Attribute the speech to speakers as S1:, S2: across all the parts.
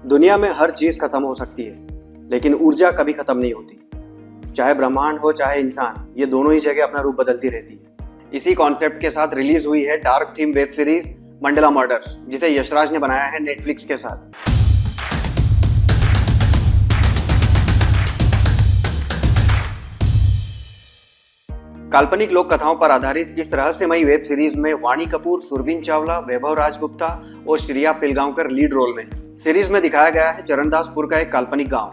S1: दुनिया में हर चीज खत्म हो सकती है, लेकिन ऊर्जा कभी खत्म नहीं होती। चाहे ब्रह्मांड हो चाहे इंसान, ये दोनों ही जगह अपना रूप बदलती रहती है। इसी कॉन्सेप्ट के साथ रिलीज हुई है dark theme web series Mandla murders, जिसे यशराज ने बनाया है नेटफ्लिक्स के साथ। काल्पनिक लोक कथाओं पर आधारित इस रहस्यमयी वेब सीरीज में वाणी कपूर, सुरवीन चावला, वैभव राजगुप्ता और श्रेया पिलगांवकर लीड रोल में हैं। सीरीज में दिखाया गया है चरणदासपुर का एक काल्पनिक गांव,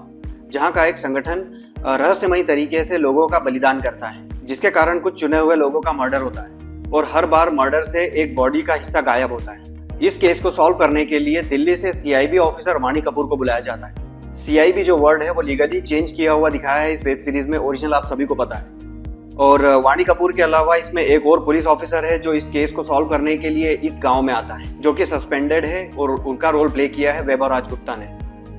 S1: जहां का एक संगठन रहस्यमयी तरीके से लोगों का बलिदान करता है, जिसके कारण कुछ चुने हुए लोगों का मर्डर होता है और हर बार मर्डर से एक बॉडी का हिस्सा गायब होता है। इस केस को सॉल्व करने के लिए दिल्ली से सीआईबी ऑफिसर वाणी कपूर को बुलाया जाता है। सीआईबी जो वर्ड है वो लीगली चेंज किया हुआ दिखाया है इस वेब सीरीज में, ओरिजिनल आप सभी को पता है। और वाणी कपूर के अलावा इसमें एक और पुलिस ऑफिसर है जो इस केस को सॉल्व करने के लिए इस गांव में आता है, जो कि सस्पेंडेड है, और उनका रोल प्ले किया है वैभव राजगुप्ता ने,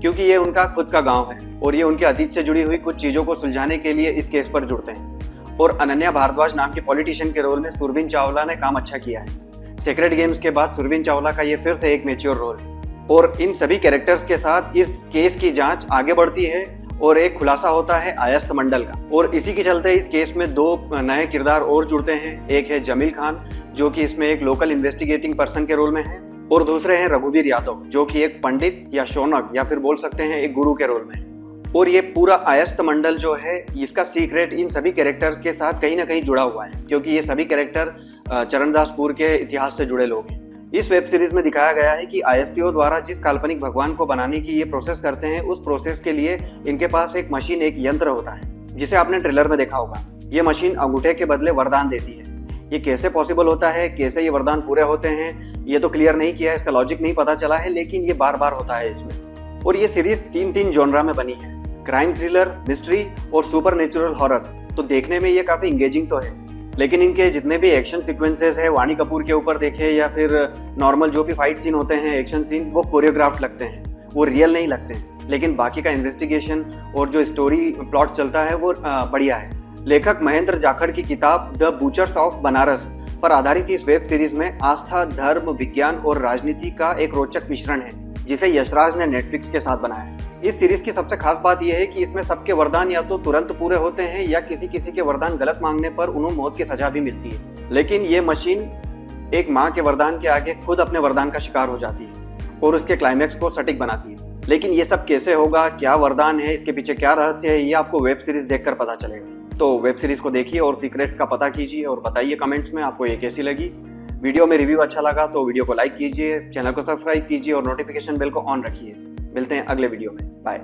S1: क्योंकि ये उनका खुद का गांव है और ये उनके अतीत से जुड़ी हुई कुछ चीजों को सुलझाने के लिए इस केस पर जुड़ते हैं। और अनन्या भारद्वाज नाम की पॉलिटिशियन के रोल में सुरवीन चावला ने काम अच्छा किया है। सेक्रेट गेम्स के बाद सुरवीन चावला का ये फिर से एक मैच्योर रोल है और इन सभी कैरेक्टर्स के साथ इस केस की जांच आगे बढ़ती है और एक खुलासा होता है आयस्त मंडल का। और इसी के चलते इस केस में दो नए किरदार और जुड़ते हैं। एक है जमील खान, जो कि इसमें एक लोकल इन्वेस्टिगेटिंग पर्सन के रोल में है, और दूसरे हैं रघुवीर यादव, जो कि एक पंडित या शौनक या फिर बोल सकते हैं एक गुरु के रोल में है। और ये पूरा आयस्त मंडल जो है, इसका सीक्रेट इन सभी कैरेक्टर्स के साथ कहीं ना कहीं जुड़ा हुआ है, क्योंकि ये सभी कैरेक्टर चरणदासपुर के इतिहास से जुड़े लोग हैं। इस वेब सीरीज में दिखाया गया है कि आईएसपीओ द्वारा जिस काल्पनिक भगवान को बनाने की ये प्रोसेस करते हैं, उस प्रोसेस के लिए इनके पास एक मशीन, एक यंत्र होता है, जिसे आपने ट्रेलर में देखा होगा। ये मशीन अंगूठे के बदले वरदान देती है। ये कैसे पॉसिबल होता है, कैसे ये वरदान पूरे होते हैं, ये तो क्लियर नहीं किया है, इसका लॉजिक नहीं पता चला है, लेकिन ये बार बार होता है इसमें। और ये सीरीज तीन जॉनरा में बनी है, क्राइम थ्रिलर, मिस्ट्री और सुपर नेचुरल हॉरर। तो देखने में ये काफी इंगेजिंग तो है, लेकिन इनके जितने भी एक्शन सीक्वेंसेस है वाणी कपूर के ऊपर देखे या फिर नॉर्मल जो भी फाइट सीन होते हैं, एक्शन सीन, वो कोरियोग्राफ्ट लगते हैं, वो रियल नहीं लगते हैं। लेकिन बाकी का इन्वेस्टिगेशन और जो स्टोरी प्लॉट चलता है वो बढ़िया है। लेखक महेंद्र जाखड़ की किताब द बूचर्स ऑफ बनारस पर आधारित इस वेब सीरीज में आस्था, धर्म, विज्ञान और राजनीति का एक रोचक मिश्रण है, जिसे यशराज ने नेटफ्लिक्स के साथ बनाया है। इस सीरीज की सबसे खास बात यह है कि इसमें सबके वरदान या तो तुरंत पूरे होते हैं या किसी के वरदान गलत मांगने पर उन्हें मौत की सजा भी मिलती है। लेकिन ये मशीन एक माँ के वरदान के आगे खुद अपने वरदान का शिकार हो जाती है और उसके क्लाइमैक्स को सटीक बनाती है। लेकिन ये सब कैसे होगा, क्या वरदान है, इसके पीछे क्या रहस्य है, ये आपको वेब सीरीज देखकर पता चलेगा। तो वेब सीरीज को देखिए और सीक्रेट्स का पता कीजिए और बताइए कमेंट्स में आपको ये कैसी लगी। वीडियो में रिव्यू अच्छा लगा तो वीडियो को लाइक कीजिए, चैनल को सब्सक्राइब कीजिए और नोटिफिकेशन बेल को ऑन रखिए। मिलते हैं अगले वीडियो में। बाय।